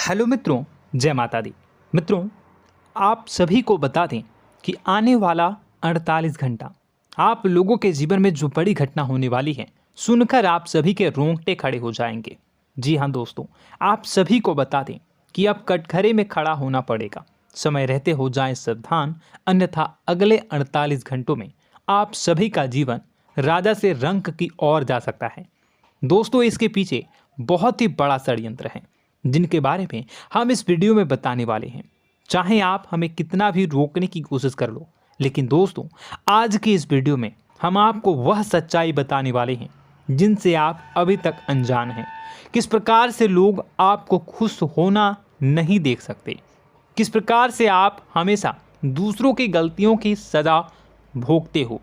Hello मित्रों, जय माता दी। मित्रों, आप सभी को बता दें कि आने वाला 48 घंटा आप लोगों के जीवन में जो बड़ी घटना होने वाली है, सुनकर आप सभी के रोंगटे खड़े हो जाएंगे। जी हाँ दोस्तों, आप सभी को बता दें कि अब कटघरे में खड़ा होना पड़ेगा। समय रहते हो जाएं सावधान, अन्यथा अगले 48 घंटों में आप सभी का जीवन राजा से रंक की ओर जा सकता है। दोस्तों, इसके पीछे बहुत ही बड़ा षड्यंत्र है जिनके बारे में हम इस वीडियो में बताने वाले हैं। चाहे आप हमें कितना भी रोकने की कोशिश कर लो, लेकिन दोस्तों आज की इस वीडियो में हम आपको वह सच्चाई बताने वाले हैं जिनसे आप अभी तक अनजान हैं। किस प्रकार से लोग आपको खुश होना नहीं देख सकते, किस प्रकार से आप हमेशा दूसरों की गलतियों की सज़ा भोगते हो,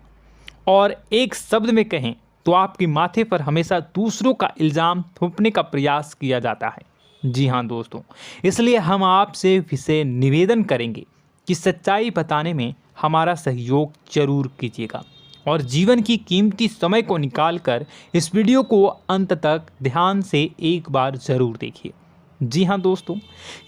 और एक शब्द में कहें तो आपके माथे पर हमेशा दूसरों का इल्ज़ाम थोपने का प्रयास किया जाता है। जी हाँ दोस्तों, इसलिए हम आपसे विशेष निवेदन करेंगे कि सच्चाई बताने में हमारा सहयोग जरूर कीजिएगा और जीवन की कीमती समय को निकालकर इस वीडियो को अंत तक ध्यान से एक बार ज़रूर देखिए। जी हाँ दोस्तों,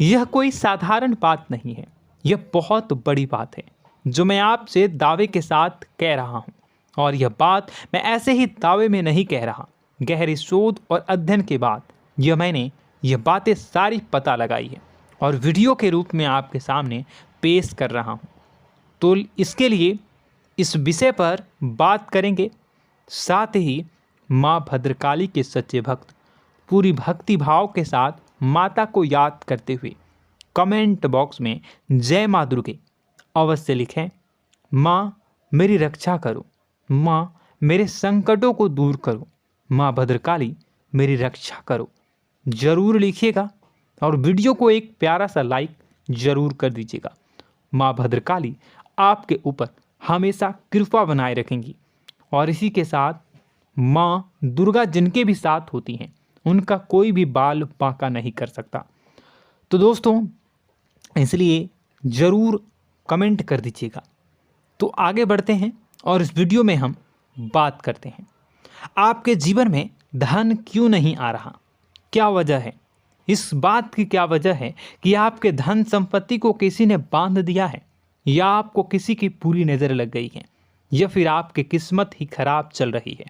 यह कोई साधारण बात नहीं है, यह बहुत बड़ी बात है जो मैं आपसे दावे के साथ कह रहा हूँ। और यह बात मैं ऐसे ही दावे में नहीं कह रहा, गहरी शोध और अध्ययन के बाद मैंने यह बातें सारी पता लगाई है और वीडियो के रूप में आपके सामने पेश कर रहा हूँ। तो इसके लिए इस विषय पर बात करेंगे। साथ ही माँ भद्रकाली के सच्चे भक्त पूरी भक्ति भाव के साथ माता को याद करते हुए कमेंट बॉक्स में जय माँ दुर्गे अवश्य लिखें। माँ मेरी रक्षा करो, माँ मेरे संकटों को दूर करो, माँ भद्रकाली मेरी रक्षा करो, ज़रूर लिखिएगा और वीडियो को एक प्यारा सा लाइक ज़रूर कर दीजिएगा। माँ भद्रकाली आपके ऊपर हमेशा कृपा बनाए रखेंगी और इसी के साथ माँ दुर्गा जिनके भी साथ होती हैं उनका कोई भी बाल बांका नहीं कर सकता। तो दोस्तों, इसलिए ज़रूर कमेंट कर दीजिएगा। तो आगे बढ़ते हैं और इस वीडियो में हम बात करते हैं, आपके जीवन में धन क्यों नहीं आ रहा, क्या वजह है। इस बात की क्या वजह है कि आपके धन संपत्ति को किसी ने बांध दिया है, या आपको किसी की पूरी नज़र लग गई है, या फिर आपकी किस्मत ही खराब चल रही है।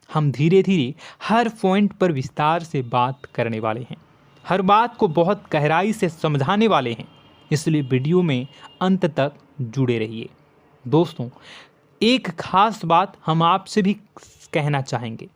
हम धीरे धीरे हर पॉइंट पर विस्तार से बात करने वाले हैं, हर बात को बहुत गहराई से समझाने वाले हैं, इसलिए वीडियो में अंत तक जुड़े रहिए। दोस्तों, एक खास बात हम आपसे भी कहना चाहेंगे।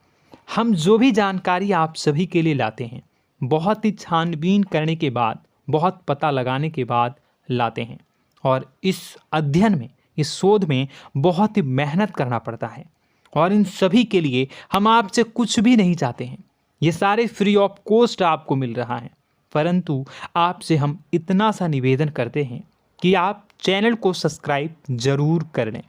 हम जो भी जानकारी आप सभी के लिए लाते हैं, बहुत ही छानबीन करने के बाद, बहुत पता लगाने के बाद लाते हैं, और इस अध्ययन में, इस शोध में बहुत ही मेहनत करना पड़ता है। और इन सभी के लिए हम आपसे कुछ भी नहीं चाहते हैं, ये सारे फ्री ऑफ कॉस्ट आपको मिल रहा है। परंतु आपसे हम इतना सा निवेदन करते हैं कि आप चैनल को सब्सक्राइब ज़रूर कर लें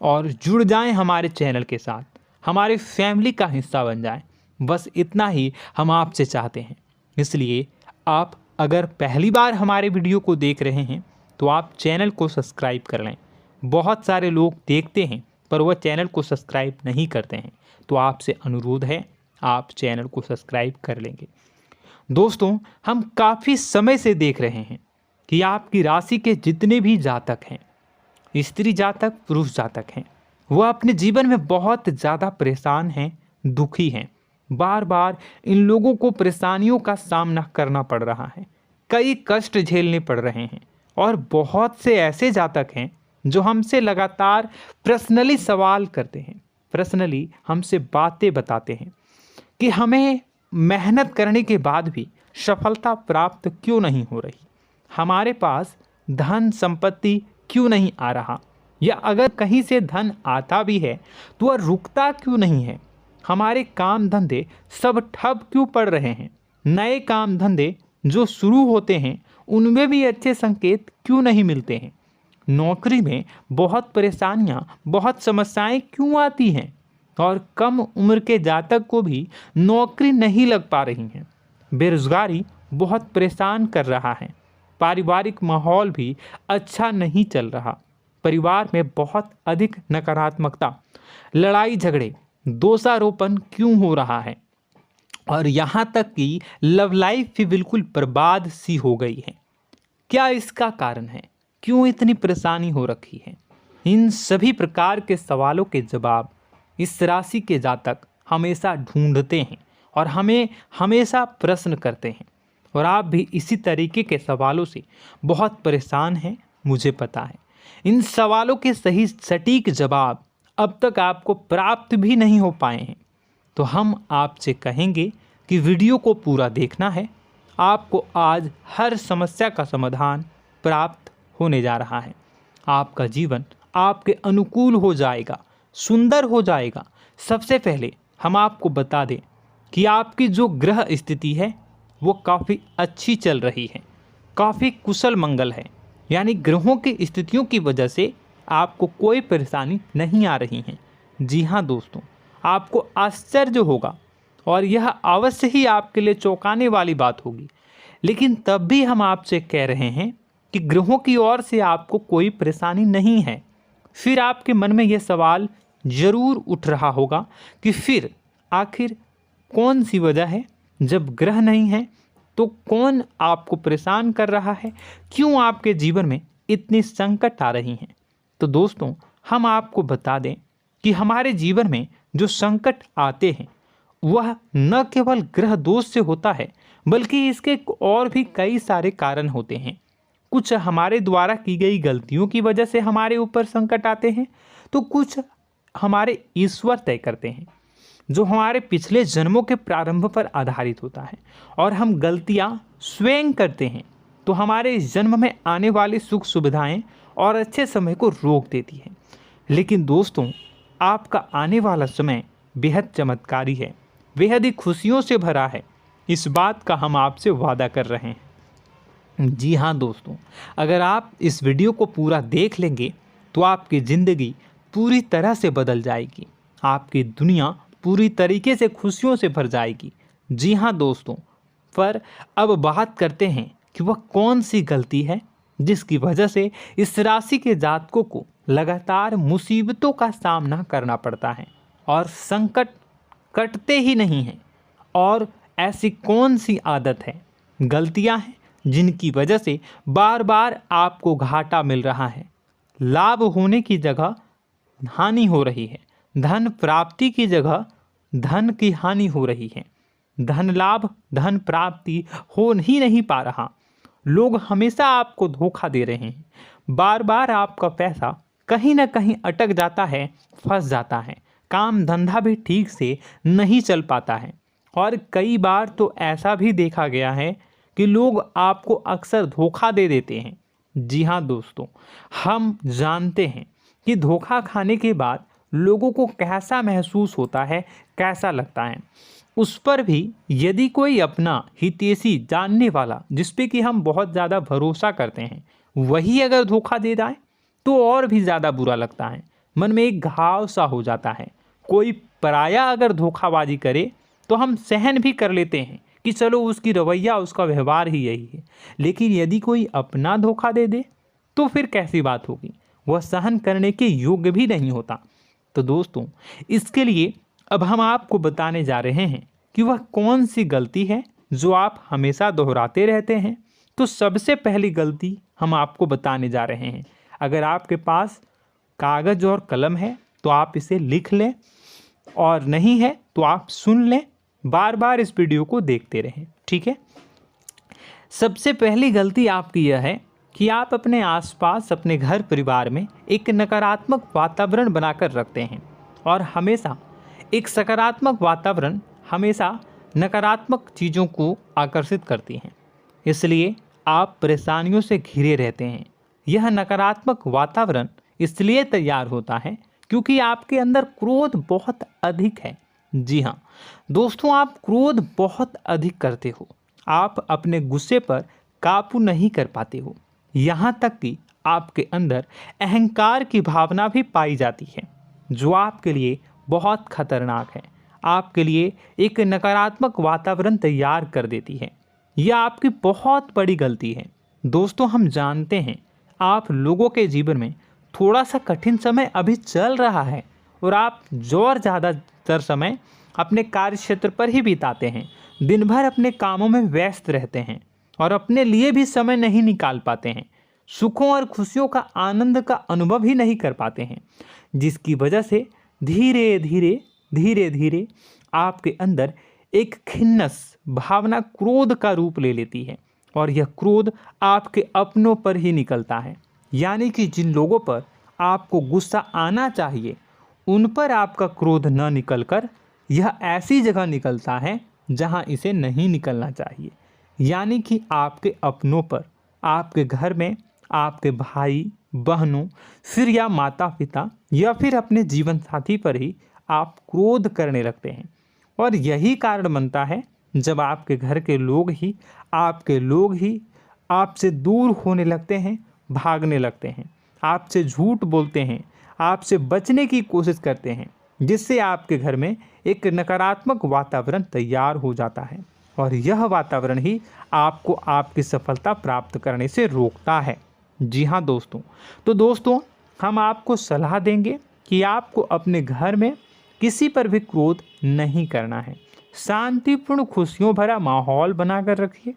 और जुड़ जाएं हमारे चैनल के साथ, हमारे फैमिली का हिस्सा बन जाएं। बस इतना ही हम आपसे चाहते हैं। इसलिए आप अगर पहली बार हमारे वीडियो को देख रहे हैं तो आप चैनल को सब्सक्राइब कर लें। बहुत सारे लोग देखते हैं पर वह चैनल को सब्सक्राइब नहीं करते हैं, तो आपसे अनुरोध है आप चैनल को सब्सक्राइब कर लेंगे। दोस्तों, हम काफ़ी समय से देख रहे हैं कि आपकी राशि के जितने भी जातक हैं, स्त्री जातक, पुरुष जातक हैं, वह अपने जीवन में बहुत ज़्यादा परेशान हैं, दुखी हैं। बार बार इन लोगों को परेशानियों का सामना करना पड़ रहा है, कई कष्ट झेलने पड़ रहे हैं। और बहुत से ऐसे जातक हैं जो हमसे लगातार पर्सनली सवाल करते हैं, पर्सनली हमसे बातें बताते हैं कि हमें मेहनत करने के बाद भी सफलता प्राप्त क्यों नहीं हो रही, हमारे पास धन संपत्ति क्यों नहीं आ रहा, या अगर कहीं से धन आता भी है तो वह रुकता क्यों नहीं है, हमारे काम धंधे सब ठप क्यों पड़ रहे हैं, नए काम धंधे जो शुरू होते हैं उनमें भी अच्छे संकेत क्यों नहीं मिलते हैं, नौकरी में बहुत परेशानियां, बहुत समस्याएं क्यों आती हैं, और कम उम्र के जातक को भी नौकरी नहीं लग पा रही हैं, बेरोजगारी बहुत परेशान कर रहा है, पारिवारिक माहौल भी अच्छा नहीं चल रहा, परिवार में बहुत अधिक नकारात्मकता, लड़ाई झगड़े, दोषारोपण क्यों हो रहा है, और यहाँ तक कि लव लाइफ भी बिल्कुल बर्बाद सी हो गई है। क्या इसका कारण है? क्यों इतनी परेशानी हो रखी है? इन सभी प्रकार के सवालों के जवाब इस राशि के जातक हमेशा ढूंढते हैं और हमें हमेशा प्रश्न करते हैं। और आप भी इसी तरीके के सवालों से बहुत परेशान हैं, मुझे पता है। इन सवालों के सही सटीक जवाब अब तक आपको प्राप्त भी नहीं हो पाए हैं। तो हम आपसे कहेंगे कि वीडियो को पूरा देखना है। आपको आज हर समस्या का समाधान प्राप्त होने जा रहा है। आपका जीवन आपके अनुकूल हो जाएगा, सुंदर हो जाएगा। सबसे पहले हम आपको बता दें कि आपकी जो ग्रह स्थिति है वो काफ़ी अच्छी चल रही है, काफ़ी कुशल मंगल है। यानी ग्रहों की स्थितियों की वजह से आपको कोई परेशानी नहीं आ रही है। जी हाँ दोस्तों, आपको आश्चर्य होगा और यह अवश्य ही आपके लिए चौंकाने वाली बात होगी। लेकिन तब भी हम आपसे कह रहे हैं कि ग्रहों की ओर से आपको कोई परेशानी नहीं है। फिर आपके मन में यह सवाल जरूर उठ रहा होगा कि फिर आखिर कौन सी वजह है? जब ग्रह नहीं है तो कौन आपको परेशान कर रहा है? क्यों आपके जीवन में इतनी संकट आ रही हैं? तो दोस्तों, हम आपको बता दें कि हमारे जीवन में जो संकट आते हैं वह न केवल ग्रह दोष से होता है, बल्कि इसके और भी कई सारे कारण होते हैं। कुछ हमारे द्वारा की गई गलतियों की वजह से हमारे ऊपर संकट आते हैं, तो कुछ हमारे ईश्वर तय करते हैं, जो हमारे पिछले जन्मों के प्रारंभ पर आधारित होता है। और हम गलतियां स्वयं करते हैं तो हमारे इस जन्म में आने वाली सुख सुविधाएं और अच्छे समय को रोक देती है। लेकिन दोस्तों, आपका आने वाला समय बेहद चमत्कारी है, बेहद ही खुशियों से भरा है। इस बात का हम आपसे वादा कर रहे हैं। जी हाँ दोस्तों, अगर आप इस वीडियो को पूरा देख लेंगे तो आपकी ज़िंदगी पूरी तरह से बदल जाएगी, आपकी दुनिया पूरी तरीके से खुशियों से भर जाएगी। जी हाँ दोस्तों, पर अब बात करते हैं कि वह कौन सी गलती है जिसकी वजह से इस राशि के जातकों को लगातार मुसीबतों का सामना करना पड़ता है और संकट कटते ही नहीं हैं। और ऐसी कौन सी आदत है, गलतियां हैं जिनकी वजह से बार बार आपको घाटा मिल रहा है, लाभ होने की जगह हानि हो रही है, धन प्राप्ति की जगह धन की हानि हो रही है, धन लाभ धन प्राप्ति हो ही नहीं पा रहा, लोग हमेशा आपको धोखा दे रहे हैं, बार बार आपका पैसा कहीं ना कहीं अटक जाता है, फंस जाता है, काम धंधा भी ठीक से नहीं चल पाता है। और कई बार तो ऐसा भी देखा गया है कि लोग आपको अक्सर धोखा दे देते हैं। जी हाँ दोस्तों, हम जानते हैं कि धोखा खाने के बाद लोगों को कैसा महसूस होता है, कैसा लगता है। उस पर भी यदि कोई अपना हितैषी जानने वाला, जिस पे कि हम बहुत ज़्यादा भरोसा करते हैं, वही अगर धोखा दे जाए तो और भी ज़्यादा बुरा लगता है, मन में एक घाव सा हो जाता है। कोई पराया अगर धोखाबाजी करे तो हम सहन भी कर लेते हैं कि चलो उसकी रवैया, उसका व्यवहार ही यही है। लेकिन यदि कोई अपना धोखा दे दे तो फिर कैसी बात होगी, वह सहन करने के योग्य भी नहीं होता। तो दोस्तों, इसके लिए अब हम आपको बताने जा रहे हैं कि वह कौन सी गलती है जो आप हमेशा दोहराते रहते हैं। तो सबसे पहली गलती हम आपको बताने जा रहे हैं। अगर आपके पास कागज़ और कलम है तो आप इसे लिख लें, और नहीं है तो आप सुन लें, बार बार इस वीडियो को देखते रहें, ठीक है। सबसे पहली गलती आपकी यह है कि आप अपने आसपास, अपने घर परिवार में एक नकारात्मक वातावरण बनाकर रखते हैं। और हमेशा एक सकारात्मक वातावरण हमेशा नकारात्मक चीज़ों को आकर्षित करती हैं, इसलिए आप परेशानियों से घिरे रहते हैं। यह नकारात्मक वातावरण इसलिए तैयार होता है क्योंकि आपके अंदर क्रोध बहुत अधिक है। जी हाँ दोस्तों, आप क्रोध बहुत अधिक करते हो, आप अपने गुस्से पर काबू नहीं कर पाते हो, यहाँ तक कि आपके अंदर अहंकार की भावना भी पाई जाती है, जो आपके लिए बहुत खतरनाक है, आपके लिए एक नकारात्मक वातावरण तैयार कर देती है। यह आपकी बहुत बड़ी गलती है। दोस्तों, हम जानते हैं आप लोगों के जीवन में थोड़ा सा कठिन समय अभी चल रहा है और आप और ज़्यादातर समय अपने कार्य क्षेत्र पर ही बिताते हैं, दिन भर अपने कामों में व्यस्त रहते हैं और अपने लिए भी समय नहीं निकाल पाते हैं, सुखों और खुशियों का आनंद का अनुभव ही नहीं कर पाते हैं, जिसकी वजह से धीरे धीरे आपके अंदर एक खिन्नस भावना क्रोध का रूप ले लेती है और यह क्रोध आपके अपनों पर ही निकलता है। यानी कि जिन लोगों पर आपको गुस्सा आना चाहिए उन पर आपका क्रोध न निकलकर यह ऐसी जगह निकलता है जहां इसे नहीं निकलना चाहिए। यानी कि आपके अपनों पर, आपके घर में, आपके भाई बहनों, फिर या माता पिता या फिर अपने जीवन साथी पर ही आप क्रोध करने लगते हैं। और यही कारण बनता है जब आपके घर के लोग ही आपसे दूर होने लगते हैं, भागने लगते हैं, आपसे झूठ बोलते हैं, आपसे बचने की कोशिश करते हैं, जिससे आपके घर में एक नकारात्मक वातावरण तैयार हो जाता है और यह वातावरण ही आपको आपकी सफलता प्राप्त करने से रोकता है। जी हाँ दोस्तों, तो दोस्तों हम आपको सलाह देंगे कि आपको अपने घर में किसी पर भी क्रोध नहीं करना है। शांतिपूर्ण खुशियों भरा माहौल बनाकर रखिए।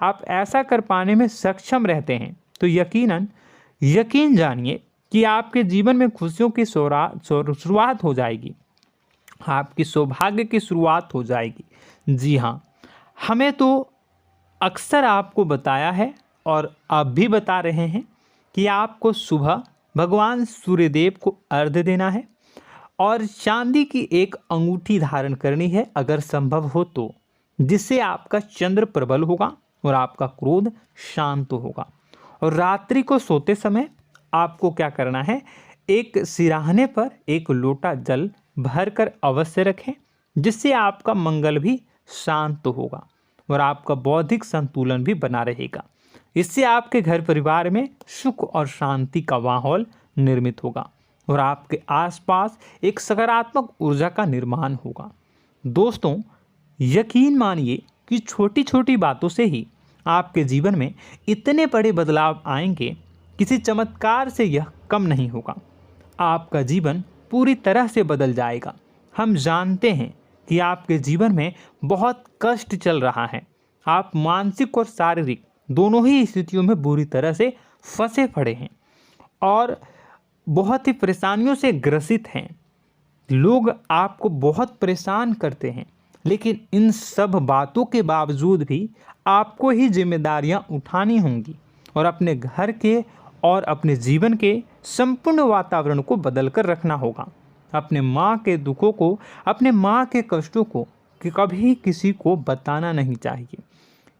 आप ऐसा कर पाने में सक्षम रहते हैं तो यकीन जानिए कि आपके जीवन में खुशियों की शुरुआत हो जाएगी, आपकी सौभाग्य की शुरुआत हो जाएगी। जी हाँ, हमें तो अक्सर आपको बताया है और अब भी बता रहे हैं कि आपको सुबह भगवान सूर्यदेव को अर्घ्य देना है और चांदी की एक अंगूठी धारण करनी है अगर संभव हो तो, जिससे आपका चंद्र प्रबल होगा और आपका क्रोध शांत होगा। और रात्रि को सोते समय आपको क्या करना है, एक सिराहने पर एक लोटा जल भरकर अवश्य रखें, जिससे आपका मंगल भी शांत होगा और आपका बौद्धिक संतुलन भी बना रहेगा। इससे आपके घर परिवार में सुख और शांति का माहौल निर्मित होगा और आपके आसपास एक सकारात्मक ऊर्जा का निर्माण होगा। दोस्तों यकीन मानिए कि छोटी छोटी बातों से ही आपके जीवन में इतने बड़े बदलाव आएंगे, किसी चमत्कार से यह कम नहीं होगा। आपका जीवन पूरी तरह से बदल जाएगा। हम जानते हैं कि आपके जीवन में बहुत कष्ट चल रहा है, आप मानसिक और शारीरिक दोनों ही स्थितियों में बुरी तरह से फंसे पड़े हैं और बहुत ही परेशानियों से ग्रसित हैं। लोग आपको बहुत परेशान करते हैं, लेकिन इन सब बातों के बावजूद भी आपको ही जिम्मेदारियां उठानी होंगी और अपने घर के और अपने जीवन के संपूर्ण वातावरण को बदल कर रखना होगा। अपने माँ के दुखों को, अपने माँ के कष्टों को कभी किसी को बताना नहीं चाहिए,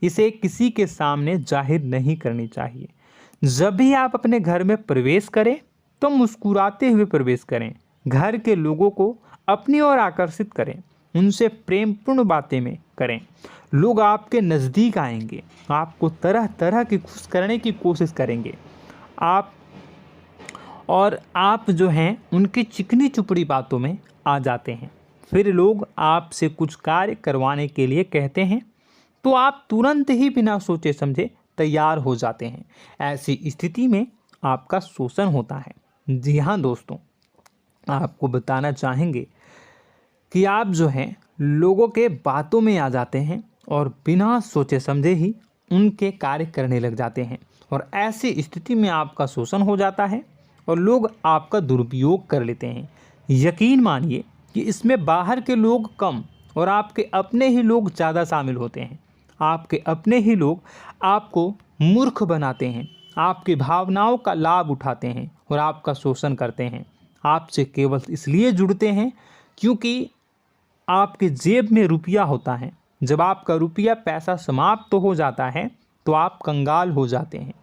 इसे किसी के सामने जाहिर नहीं करनी चाहिए। जब भी आप अपने घर में प्रवेश करें तो मुस्कुराते हुए प्रवेश करें, घर के लोगों को अपनी ओर आकर्षित करें, उनसे प्रेमपूर्ण बातें में करें। लोग आपके नज़दीक आएंगे, आपको तरह तरह की खुश करने की कोशिश करेंगे। आप जो हैं उनकी चिकनी चुपड़ी बातों में आ जाते हैं। फिर लोग आपसे कुछ कार्य करवाने के लिए कहते हैं तो आप तुरंत ही बिना सोचे समझे तैयार हो जाते हैं। ऐसी स्थिति में आपका शोषण होता है। जी हाँ दोस्तों, आपको बताना चाहेंगे कि आप जो हैं लोगों के बातों में आ जाते हैं और बिना सोचे समझे ही उनके कार्य करने लग जाते हैं और ऐसी स्थिति में आपका शोषण हो जाता है और लोग आपका दुरुपयोग कर लेते हैं। यकीन मानिए कि इसमें बाहर के लोग कम और आपके अपने ही लोग ज़्यादा शामिल होते हैं। आपके अपने ही लोग आपको मूर्ख बनाते हैं, आपकी भावनाओं का लाभ उठाते हैं और आपका शोषण करते हैं। आपसे केवल इसलिए जुड़ते हैं क्योंकि आपके जेब में रुपया होता है। जब आपका रुपया पैसा समाप्त हो जाता है तो आप कंगाल हो जाते हैं,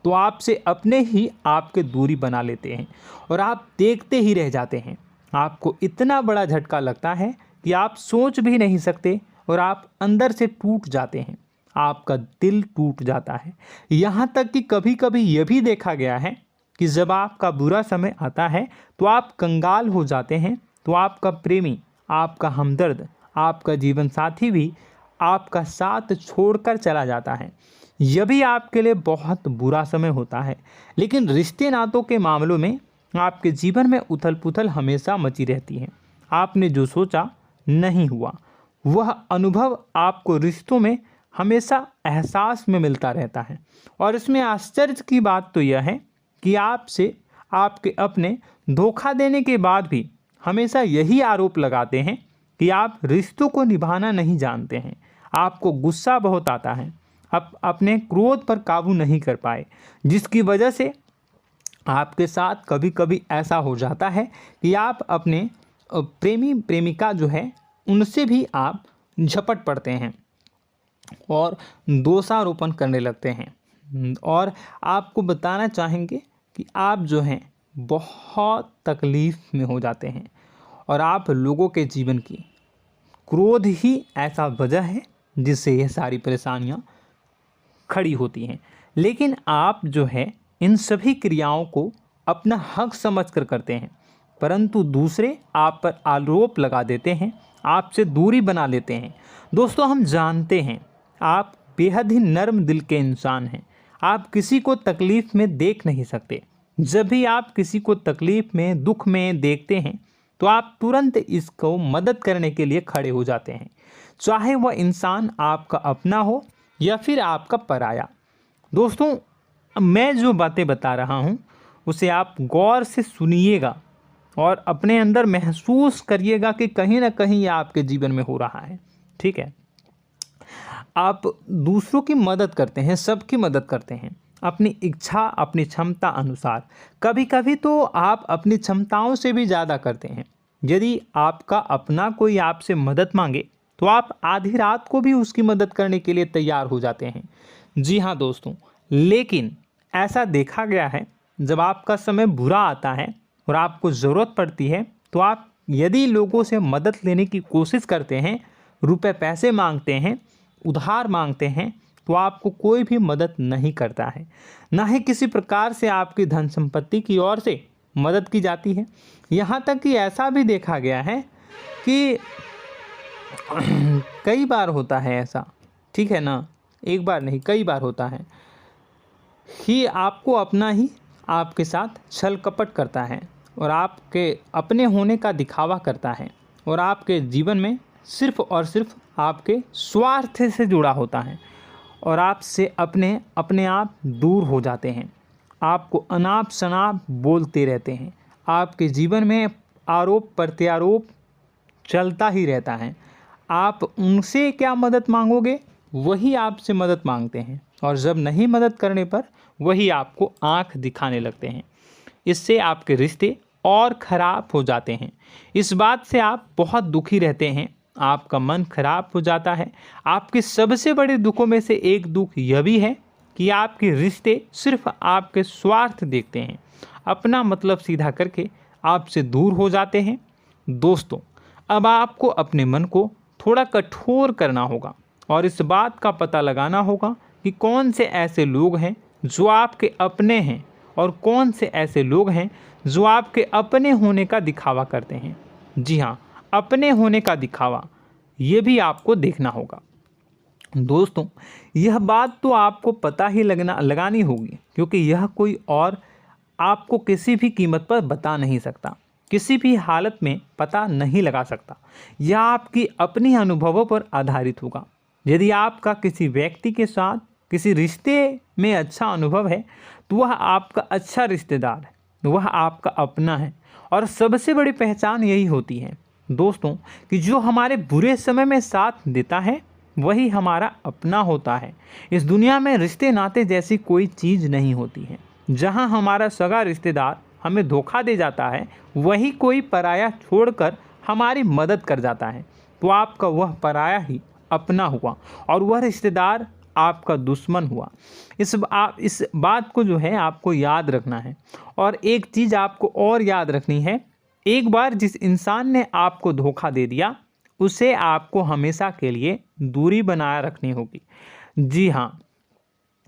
तो आपसे अपने ही आपके दूरी बना लेते हैं और आप देखते ही रह जाते हैं। आपको इतना बड़ा झटका लगता है कि आप सोच भी नहीं सकते और आप अंदर से टूट जाते हैं, आपका दिल टूट जाता है। यहाँ तक कि कभी कभी यह भी देखा गया है कि जब आपका बुरा समय आता है तो आप कंगाल हो जाते हैं, तो आपका प्रेमी, आपका हमदर्द, आपका जीवन साथी भी आपका साथ छोड़कर चला जाता है। यह भी आपके लिए बहुत बुरा समय होता है। लेकिन रिश्ते नातों के मामलों में आपके जीवन में उथल पुथल हमेशा मची रहती है। आपने जो सोचा नहीं हुआ। वह अनुभव आपको रिश्तों में हमेशा एहसास में मिलता रहता है। और इसमें आश्चर्य की बात तो यह है कि आपसे आपके अपने धोखा देने के बाद भी हमेशा यही आरोप लगाते हैं कि आप रिश्तों को निभाना नहीं जानते हैं। आपको गुस्सा बहुत आता है, आप अपने क्रोध पर काबू नहीं कर पाए, जिसकी वजह से आपके साथ कभी कभी ऐसा हो जाता है कि आप अपने प्रेमी प्रेमिका जो है उनसे भी आप झपट पड़ते हैं और दोषारोपण करने लगते हैं। और आपको बताना चाहेंगे कि आप जो हैं बहुत तकलीफ़ में हो जाते हैं और आप लोगों के जीवन की क्रोध ही ऐसा वजह है जिससे ये सारी परेशानियां खड़ी होती हैं। लेकिन आप जो है इन सभी क्रियाओं को अपना हक समझकर करते हैं, परंतु दूसरे आप पर आरोप लगा देते हैं, आपसे दूरी बना लेते हैं। दोस्तों, हम जानते हैं आप बेहद ही नर्म दिल के इंसान हैं। आप किसी को तकलीफ़ में देख नहीं सकते। जब भी आप किसी को तकलीफ़ में, दुख में देखते हैं तो आप तुरंत इसको मदद करने के लिए खड़े हो जाते हैं, चाहे वह इंसान आपका अपना हो या फिर आपका पराया। दोस्तों, मैं जो बातें बता रहा हूँ उसे आप गौर से सुनिएगा और अपने अंदर महसूस करिएगा कि कहीं ना कहीं ये आपके जीवन में हो रहा है। ठीक है, आप दूसरों की मदद करते हैं, सबकी मदद करते हैं अपनी इच्छा, अपनी क्षमता अनुसार। कभी कभी तो आप अपनी क्षमताओं से भी ज़्यादा करते हैं। यदि आपका अपना कोई आपसे मदद मांगे तो आप आधी रात को भी उसकी मदद करने के लिए तैयार हो जाते हैं। जी हाँ दोस्तों, लेकिन ऐसा देखा गया है जब आपका समय बुरा आता है और आपको ज़रूरत पड़ती है तो आप यदि लोगों से मदद लेने की कोशिश करते हैं, रुपए पैसे मांगते हैं, उधार मांगते हैं, तो आपको कोई भी मदद नहीं करता है। ना ही किसी प्रकार से आपकी धन संपत्ति की ओर से मदद की जाती है। यहाँ तक कि ऐसा भी देखा गया है कि कई बार होता है ऐसा, ठीक है ना, एक बार नहीं कई बार होता है कि आपको अपना ही आपके साथ छल कपट करता है और आपके अपने होने का दिखावा करता है और आपके जीवन में सिर्फ और सिर्फ आपके स्वार्थ से जुड़ा होता है और आपसे अपने आप दूर हो जाते हैं। आपको अनाप शनाप बोलते रहते हैं। आपके जीवन में आरोप प्रत्यारोप चलता ही रहता है। आप उनसे क्या मदद मांगोगे, वही आपसे मदद मांगते हैं और जब नहीं मदद करने पर वही आपको आंख दिखाने लगते हैं। इससे आपके रिश्ते और ख़राब हो जाते हैं। इस बात से आप बहुत दुखी रहते हैं, आपका मन खराब हो जाता है। आपके सबसे बड़े दुखों में से एक दुख यह भी है कि आपके रिश्ते सिर्फ आपके स्वार्थ देखते हैं, अपना मतलब सीधा करके आपसे दूर हो जाते हैं। दोस्तों, अब आपको अपने मन को थोड़ा कठोर करना होगा और इस बात का पता लगाना होगा कि कौन से ऐसे लोग हैं जो आपके अपने हैं और कौन से ऐसे लोग हैं जो आपके अपने होने का दिखावा करते हैं। जी हाँ, अपने होने का दिखावा, ये भी आपको देखना होगा। दोस्तों, यह बात तो आपको पता ही लगानी होगी, क्योंकि यह कोई और आपको किसी भी कीमत पर बता नहीं सकता, किसी भी हालत में पता नहीं लगा सकता। यह आपकी अपनी अनुभवों पर आधारित होगा। यदि आपका किसी व्यक्ति के साथ किसी रिश्ते में अच्छा अनुभव है तो वह आपका अच्छा रिश्तेदार है, वह आपका अपना है। और सबसे बड़ी पहचान यही होती है दोस्तों कि जो हमारे बुरे समय में साथ देता है वही हमारा अपना होता है। इस दुनिया में रिश्ते नाते जैसी कोई चीज़ नहीं होती है। जहां हमारा सगा रिश्तेदार हमें धोखा दे जाता है, वही कोई पराया छोड़कर हमारी मदद कर जाता है, तो आपका वह पराया ही अपना हुआ और वह रिश्तेदार आपका दुश्मन हुआ। इस बात को जो है आपको याद रखना है। और एक चीज़ आपको और याद रखनी है, एक बार जिस इंसान ने आपको धोखा दे दिया उसे आपको हमेशा के लिए दूरी बनाए रखनी होगी। जी हाँ,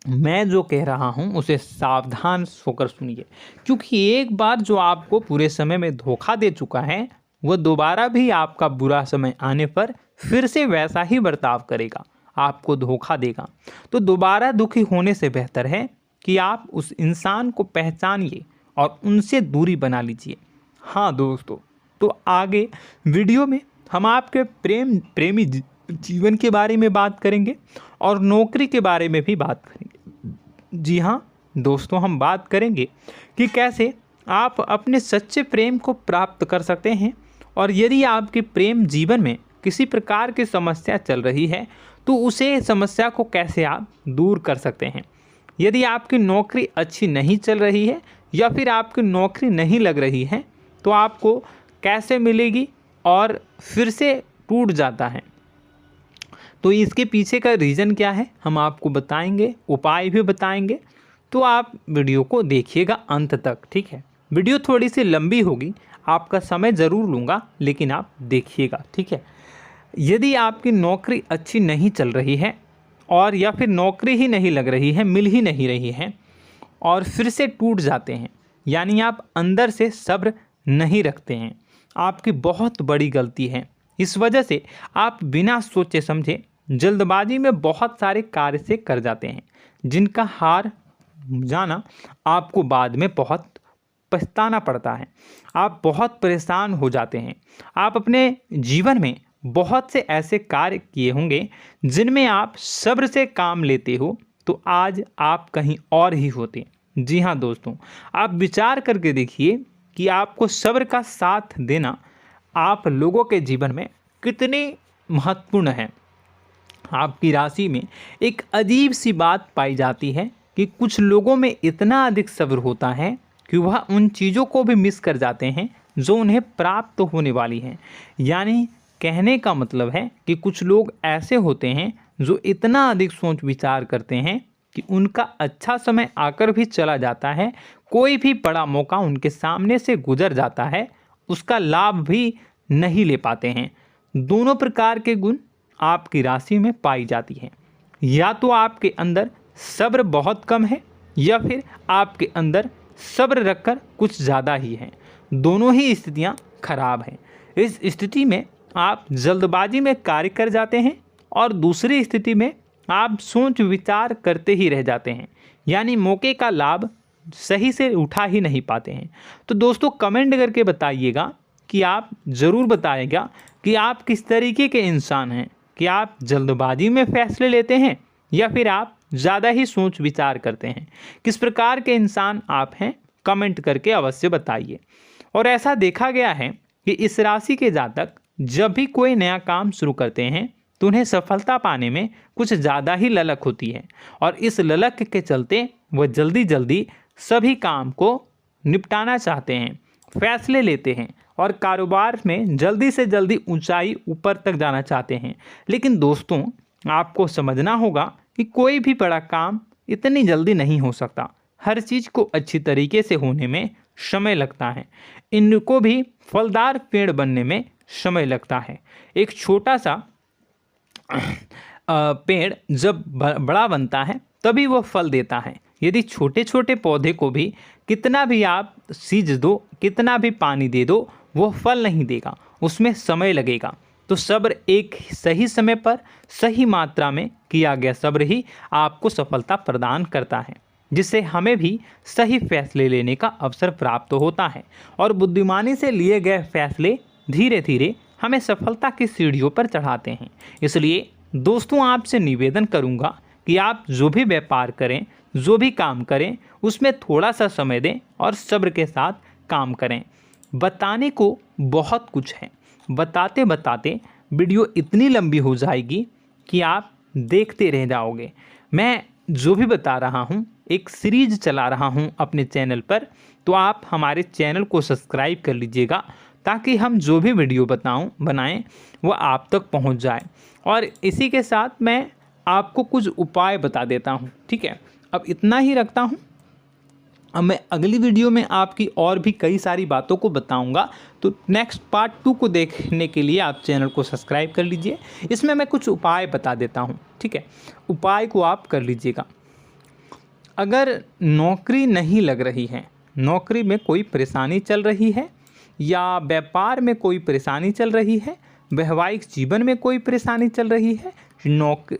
मैं जो कह रहा हूँ उसे सावधान होकर सुनिए, क्योंकि एक बार जो आपको पूरे समय में धोखा दे चुका है वह दोबारा भी आपका बुरा समय आने पर फिर से वैसा ही बर्ताव करेगा, आपको धोखा देगा। तो दोबारा दुखी होने से बेहतर है कि आप उस इंसान को पहचानिए और उनसे दूरी बना लीजिए। हाँ दोस्तों, तो आगे वीडियो में हम आपके प्रेमी जीवन के बारे में बात करेंगे और नौकरी के बारे में भी बात करेंगे। जी हाँ दोस्तों, हम बात करेंगे कि कैसे आप अपने सच्चे प्रेम को प्राप्त कर सकते हैं, और यदि आपके प्रेम जीवन में किसी प्रकार की समस्या चल रही है तो उसे समस्या को कैसे आप दूर कर सकते हैं। यदि आपकी नौकरी अच्छी नहीं चल रही है या फिर आपकी नौकरी नहीं लग रही है तो आपको कैसे मिलेगी और फिर से टूट जाता है, तो इसके पीछे का रीज़न क्या है हम आपको बताएंगे, उपाय भी बताएंगे। तो आप वीडियो को देखिएगा अंत तक, ठीक है। वीडियो थोड़ी सी लंबी होगी, आपका समय ज़रूर लूँगा, लेकिन आप देखिएगा, ठीक है। यदि आपकी नौकरी अच्छी नहीं चल रही है और या फिर नौकरी ही नहीं लग रही है, मिल ही नहीं रही है और फिर से टूट जाते हैं, यानी आप अंदर से सब्र नहीं रखते हैं, आपकी बहुत बड़ी गलती है। इस वजह से आप बिना सोचे समझे जल्दबाजी में बहुत सारे कार्य से कर जाते हैं, जिनका हार जाना आपको बाद में बहुत पछताना पड़ता है। आप बहुत परेशान हो जाते हैं। आप अपने जीवन में बहुत से ऐसे कार्य किए होंगे जिनमें आप सब्र से काम लेते हो, तो आज आप कहीं और ही होते। जी हाँ दोस्तों, आप विचार करके देखिए कि आपको सब्र का साथ देना आप लोगों के जीवन में कितनी महत्वपूर्ण है। आपकी राशि में एक अजीब सी बात पाई जाती है कि कुछ लोगों में इतना अधिक सब्र होता है कि वह उन चीज़ों को भी मिस कर जाते हैं जो उन्हें प्राप्त होने वाली हैं। यानी कहने का मतलब है कि कुछ लोग ऐसे होते हैं जो इतना अधिक सोच विचार करते हैं कि उनका अच्छा समय आकर भी चला जाता है, कोई भी बड़ा मौका उनके सामने से गुजर जाता है, उसका लाभ भी नहीं ले पाते हैं। दोनों प्रकार के गुण आपकी राशि में पाई जाती हैं। या तो आपके अंदर सब्र बहुत कम है या फिर आपके अंदर सब्र रखकर कुछ ज़्यादा ही है। दोनों ही स्थितियाँ खराब हैं। इस स्थिति में आप जल्दबाजी में कार्य कर जाते हैं और दूसरी स्थिति में आप सोच विचार करते ही रह जाते हैं, यानी मौके का लाभ सही से उठा ही नहीं पाते हैं। तो दोस्तों कमेंट करके बताइएगा कि आप ज़रूर बताइएगा कि आप किस तरीके के इंसान हैं, कि आप जल्दबाजी में फैसले लेते हैं या फिर आप ज़्यादा ही सोच विचार करते हैं। किस प्रकार के इंसान आप हैं, कमेंट करके अवश्य बताइए। और ऐसा देखा गया है कि इस राशि के जातक जब भी कोई नया काम शुरू करते हैं तो उन्हें सफलता पाने में कुछ ज़्यादा ही ललक होती है, और इस ललक के चलते वह जल्दी जल्दी सभी काम को निपटाना चाहते हैं, फैसले लेते हैं और कारोबार में जल्दी से जल्दी ऊंचाई ऊपर तक जाना चाहते हैं। लेकिन दोस्तों आपको समझना होगा कि कोई भी बड़ा काम इतनी जल्दी नहीं हो सकता। हर चीज़ को अच्छी तरीके से होने में समय लगता है। इनको भी फलदार पेड़ बनने में समय लगता है। एक छोटा सा पेड़ जब बड़ा बनता है तभी वो फल देता है। यदि छोटे छोटे पौधे को भी कितना भी आप सींच दो, कितना भी पानी दे दो, वो फल नहीं देगा, उसमें समय लगेगा। तो सब्र एक सही समय पर सही मात्रा में किया गया सब्र ही आपको सफलता प्रदान करता है, जिससे हमें भी सही फैसले लेने का अवसर प्राप्त होता है। और बुद्धिमानी से लिए गए फैसले धीरे धीरे हमें सफलता की सीढ़ियों पर चढ़ाते हैं। इसलिए दोस्तों आपसे निवेदन करूंगा कि आप जो भी व्यापार करें, जो भी काम करें, उसमें थोड़ा सा समय दें और सब्र के साथ काम करें। बताने को बहुत कुछ है, बताते बताते वीडियो इतनी लंबी हो जाएगी कि आप देखते रह जाओगे। मैं जो भी बता रहा हूँ एक सीरीज चला रहा हूँ अपने चैनल पर, तो आप हमारे चैनल को सब्सक्राइब कर लीजिएगा ताकि हम जो भी वीडियो बनाएं वो आप तक पहुँच जाए। और इसी के साथ मैं आपको कुछ उपाय बता देता हूँ, ठीक है। अब इतना ही रखता हूँ। अब मैं अगली वीडियो में आपकी और भी कई सारी बातों को बताऊंगा। तो नेक्स्ट पार्ट 2 को देखने के लिए आप चैनल को सब्सक्राइब कर लीजिए। इसमें मैं कुछ उपाय बता देता हूं, ठीक है। उपाय को आप कर लीजिएगा। अगर नौकरी नहीं लग रही है, नौकरी में कोई परेशानी चल रही है, या व्यापार में कोई परेशानी चल रही है, वैवाहिक जीवन में कोई परेशानी चल रही है,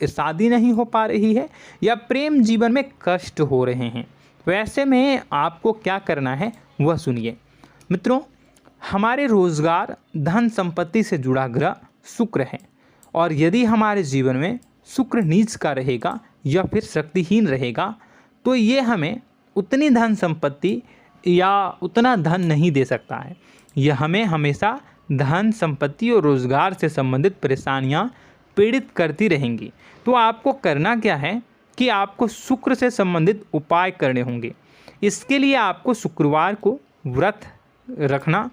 शादी नहीं हो पा रही है, या प्रेम जीवन में कष्ट हो रहे हैं, वैसे में आपको क्या करना है वह सुनिए। मित्रों, हमारे रोजगार धन संपत्ति से जुड़ा ग्रह शुक्र है, और यदि हमारे जीवन में शुक्र नीच का रहेगा या फिर शक्तिहीन रहेगा तो ये हमें उतनी धन संपत्ति या उतना धन नहीं दे सकता है। यह हमें हमेशा धन संपत्ति और रोजगार से संबंधित परेशानियां पीड़ित करती रहेंगी। तो आपको करना क्या है कि आपको शुक्र से संबंधित उपाय करने होंगे। इसके लिए आपको शुक्रवार को व्रत रखना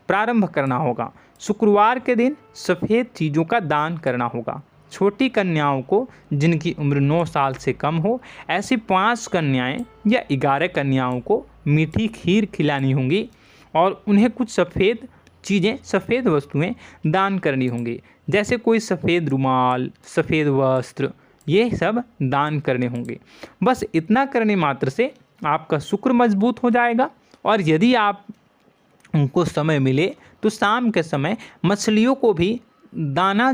प्रारंभ करना होगा। शुक्रवार के दिन सफ़ेद चीज़ों का दान करना होगा। छोटी कन्याओं को जिनकी उम्र 9 साल से कम हो, ऐसी 5 कन्याएं या 11 कन्याओं को मीठी खीर खिलानी होंगी और उन्हें कुछ सफ़ेद चीज़ें, सफ़ेद वस्तुएं दान करनी होंगी, जैसे कोई सफ़ेद रुमाल, सफ़ेद वस्त्र, ये सब दान करने होंगे। बस इतना करने मात्र से आपका शुक्र मजबूत हो जाएगा। और यदि आप उनको समय मिले तो शाम के समय मछलियों को भी दाना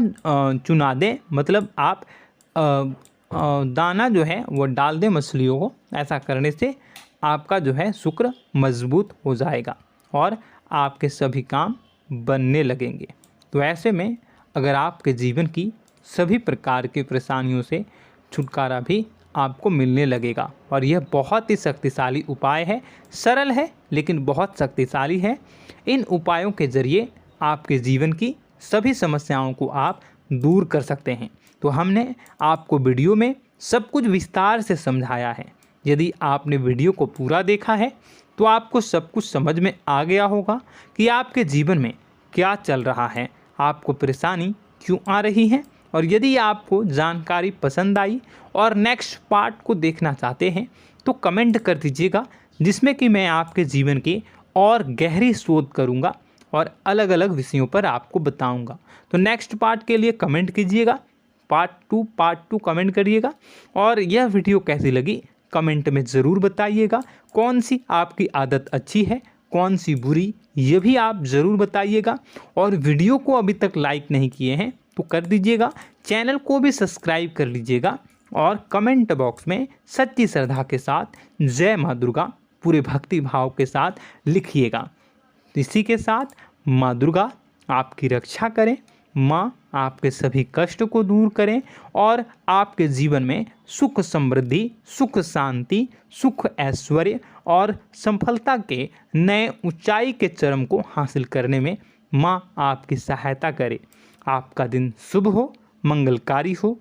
चुना दें, मतलब आप दाना जो है वो डाल दें मछलियों को। ऐसा करने से आपका जो है शुक्र मजबूत हो जाएगा और आपके सभी काम बनने लगेंगे। तो ऐसे में अगर आपके जीवन की सभी प्रकार की परेशानियों से छुटकारा भी आपको मिलने लगेगा। और यह बहुत ही शक्तिशाली उपाय है, सरल है लेकिन बहुत शक्तिशाली है। इन उपायों के ज़रिए आपके जीवन की सभी समस्याओं को आप दूर कर सकते हैं। तो हमने आपको वीडियो में सब कुछ विस्तार से समझाया है। यदि आपने वीडियो को पूरा देखा है तो आपको सब कुछ समझ में आ गया होगा कि आपके जीवन में क्या चल रहा है, आपको परेशानी क्यों आ रही है। और यदि आपको जानकारी पसंद आई और नेक्स्ट पार्ट को देखना चाहते हैं तो कमेंट कर दीजिएगा, जिसमें कि मैं आपके जीवन की और गहरी शोध करूंगा और अलग अलग विषयों पर आपको बताऊंगा। तो नेक्स्ट पार्ट के लिए कमेंट कीजिएगा, पार्ट टू कमेंट करिएगा। और यह वीडियो कैसी लगी कमेंट में ज़रूर बताइएगा। कौन सी आपकी आदत अच्छी है, कौन सी बुरी, ये भी आप ज़रूर बताइएगा। और वीडियो को अभी तक लाइक नहीं किए हैं तो कर दीजिएगा, चैनल को भी सब्सक्राइब कर लीजिएगा और कमेंट बॉक्स में सच्ची श्रद्धा के साथ जय माँ दुर्गा पूरे भक्ति भाव के साथ लिखिएगा। इसी के साथ माँ दुर्गा आपकी रक्षा करें, माँ आपके सभी कष्ट को दूर करें और आपके जीवन में सुख समृद्धि, सुख शांति, सुख ऐश्वर्य और सफलता के नए ऊंचाई के चरम को हासिल करने में माँ आपकी सहायता करे। आपका दिन शुभ हो, मंगलकारी हो।